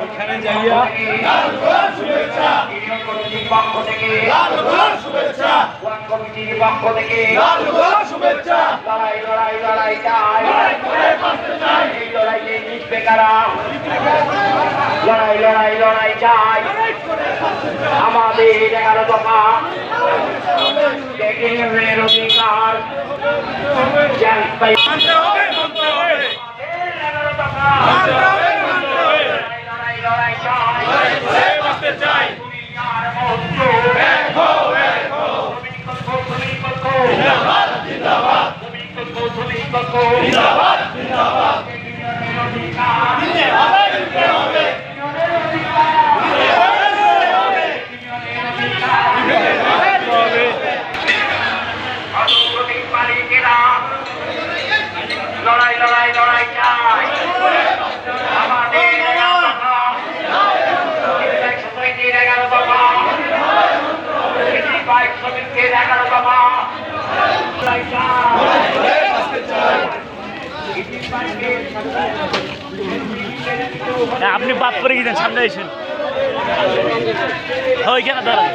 ওখানে যাইয়া শুভেচ্ছা পক্ষ থেকে শুভেচ্ছা কমিটির পক্ষ থেকে শুভেচ্ছা লড়াই লড়াই লড়াই চাই এই লড়াইয়ে জিতবে কারা লড়াই লড়াই লড়াই চাই আমাদের 11 দফা টেকের অধিকার লড়াই লড়াই লড়াই চাই আমাদের 11 দফা বাইক শ্রমিকদের 11 দফা আপনি বাপ করে গেছেন সামনে এসেন ওইখানে দাঁড়ান